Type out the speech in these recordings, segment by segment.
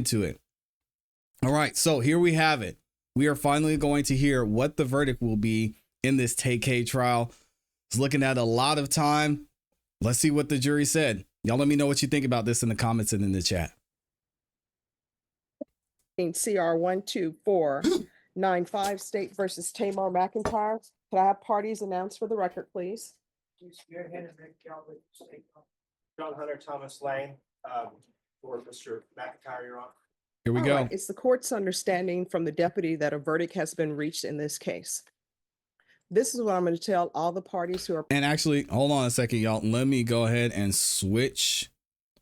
into it. All right, so here we have it. We are finally going to hear what the verdict will be in this Tay-K trial. It's looking at a lot of time. Let's see what the jury said. Y'all let me know what you think about this in the comments and in the chat. In CR 12495, State versus Tamar McIntyre. Could I have parties announced for the record, please? John Hunter, Thomas Lane, for Mr. McIntyre, Your Honor. Here we All go. right, it's the court's understanding from the deputy that a verdict has been reached in this case. This is what I'm going to tell all the parties who are. And actually, hold on a second, y'all. Let me go ahead and switch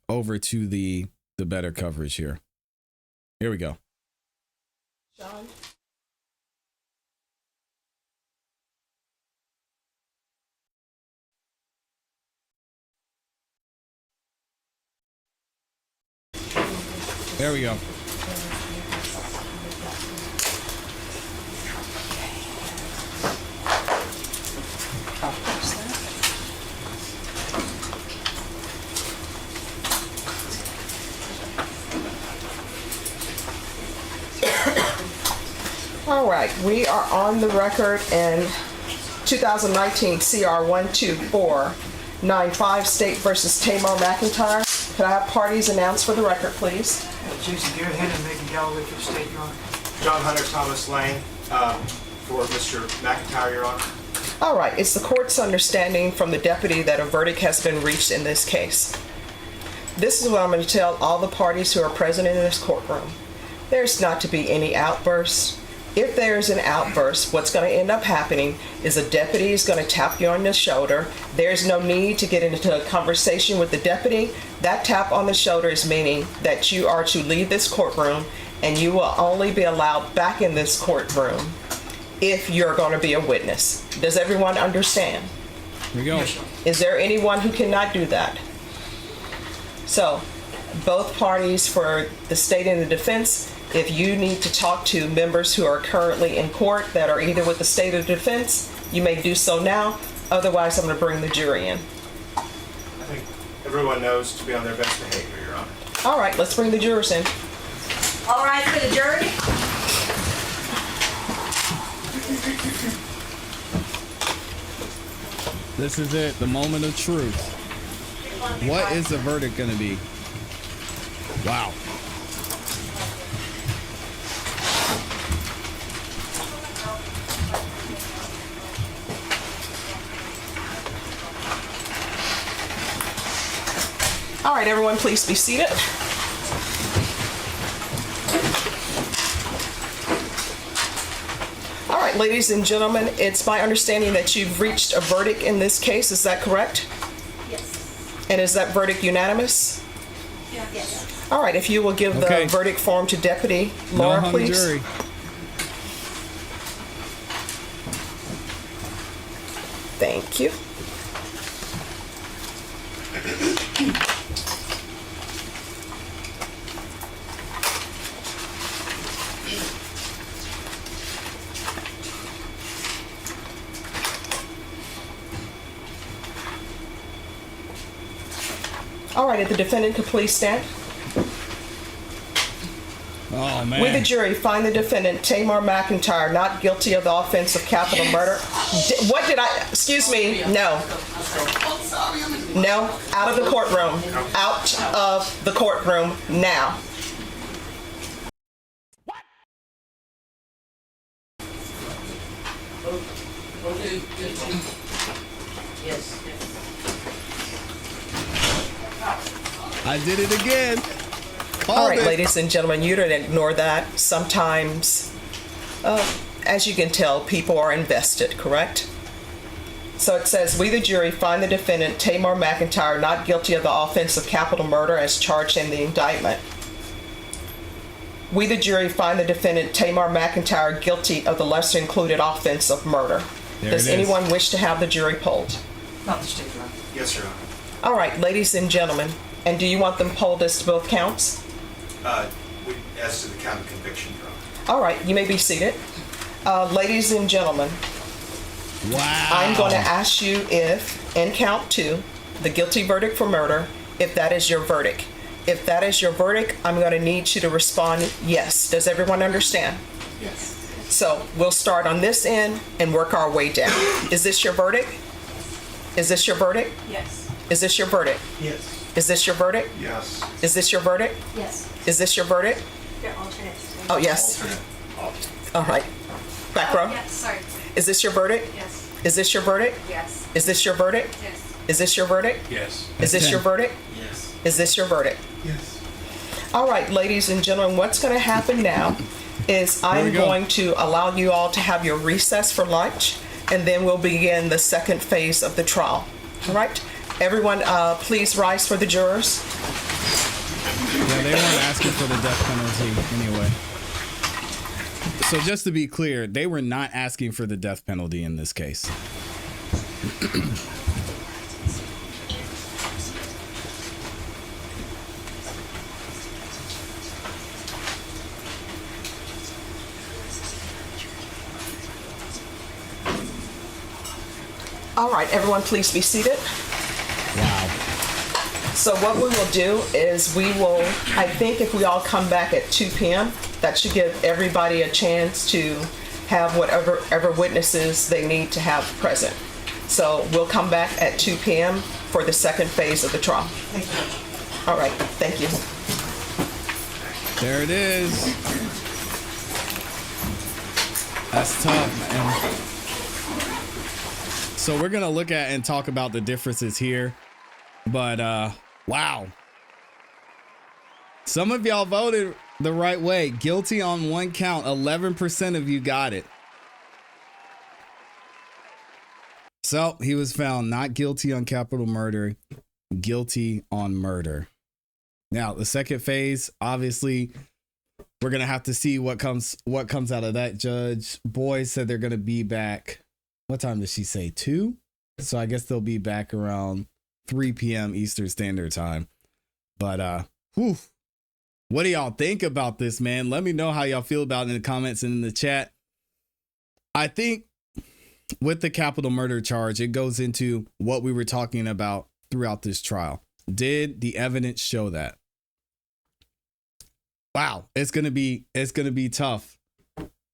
over to the better coverage here. Here we go. John? There we go. All right, we are on the record in 2019 CR 12495, State versus Tamar McIntyre. Could I have parties announced for the record, please? Jason Garrett, and Megan Galloway for the state, Your Honor. John Hunter, Thomas Lane, for Mr. McIntyre, Your Honor. All right, it's the court's understanding from the deputy that a verdict has been reached in this case. This is what I'm going to tell all the parties who are present in this courtroom. There's not to be any outbursts. If there's an outburst, what's going to end up happening is a deputy is going to tap you on the shoulder. There's no need to get into a conversation with the deputy. That tap on the shoulder is meaning that you are to leave this courtroom, and you will only be allowed back in this courtroom if you're going to be a witness. Does everyone understand? Here we go. Is there anyone who cannot do that? So, both parties for the state and the defense, if you need to talk to members who are currently in court that are either with the state or defense, you may do so now. Otherwise, I'm going to bring the jury in. I think everyone knows to be on their best behavior, Your Honor. All right, let's bring the jurors in. All right, for the jury. This is it, the moment of truth. What is the verdict going to be? Wow. All right, everyone, please be seated. All right, ladies and gentlemen, it's my understanding that you've reached a verdict in this case. Is that correct? Yes. And is that verdict unanimous? Yes. All right, if you will give Okay. the verdict form to Deputy No Laura, hung please. jury. Thank you. All right, if the defendant could please stand. Oh, man. We, the jury, find the defendant, Tamar McIntyre, not guilty of the offense of capital murder. What did I, excuse me, no. No, out of the courtroom. Out of the courtroom now. Yes. I did it again. All right, Hold it. ladies and gentlemen, you don't ignore that. Sometimes, as you can tell, people are invested, correct? So it says, we, the jury, find the defendant, Tamar McIntyre, not guilty of the offense of capital murder as charged in the indictment. We, the jury, find the defendant, Tamar McIntyre, guilty of the lesser included offense of murder. There Does it is. anyone wish to have the jury polled? Not the state, Your Honor. Yes, Your Honor. All right, ladies and gentlemen, and do you want them polled as to both counts? As to the count of conviction, Your Honor. All right, you may be seated. Ladies and gentlemen, Wow. I'm going to ask you if, in count 2, the guilty verdict for murder, if that is your verdict. If that is your verdict, I'm going to need you to respond yes. Does everyone understand? Yes. So we'll start on this end and work our way down. Is this your verdict? Is this your verdict? Yes. Is this your verdict? Yes. Is this your verdict? Yes. Is this your verdict? Yes. Is this your verdict? They're alternates. Oh, yes. All right. Back row. Yes, sorry. Is this your verdict? Yes. Is this your verdict? Yes. Is this your verdict? Yes. Is this your verdict? Yes. Is this your verdict? Yes. Is this your verdict? Yes. All right, ladies and gentlemen, what's going to happen now is I'm go. going to allow you all to have your recess for lunch, and then we'll begin the second phase of the trial. All right? Everyone, please rise for the jurors. Yeah, they weren't asking for the death penalty anyway. So just to be clear, they were not asking for the death penalty in this case. All right, everyone, please be seated. Wow. So what we will do is I think if we all come back at 2 p.m., that should give everybody a chance to have whatever witnesses they need to have present. So we'll come back at 2 p.m. for the second phase of the trial. Thank you. All right, thank you. There it is. That's tough, man. So we're going to look at and talk about the differences here. But, wow. Some of y'all voted the right way. Guilty on one count. 11% of you got it. So he was found not guilty on capital murder, guilty on murder. Now, the second phase, obviously, we're going to have to see what comes out of that. Judge Boyd said they're going to be back. What time did she say? 2? So I guess they'll be back around 3 p.m. Eastern Standard Time. But, what do y'all think about this, man? Let me know how y'all feel about it in the comments and in the chat. I think with the capital murder charge, it goes into what we were talking about throughout this trial. Did the evidence show that? Wow, it's gonna be tough.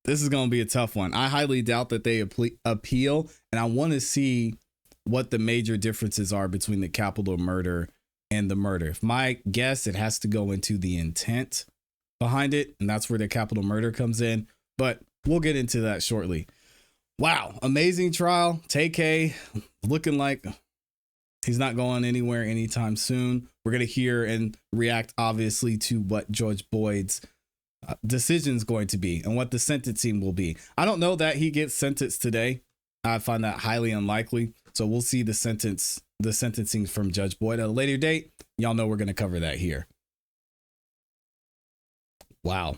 This is gonna be a tough one. I highly doubt that they appeal, and I want to see what the major differences are between the capital murder and the murder. If my guess, it has to go into the intent behind it, and that's where the capital murder comes in. But we'll get into that shortly. Wow, amazing trial. TK looking like he's not going anywhere anytime soon. We're going to hear and react, obviously, to what Judge Boyd's decision is going to be and what the sentencing will be. I don't know that he gets sentenced today. I find that highly unlikely. So we'll see the sentencing from Judge Boyd at a later date. Y'all know we're going to cover that here. Wow.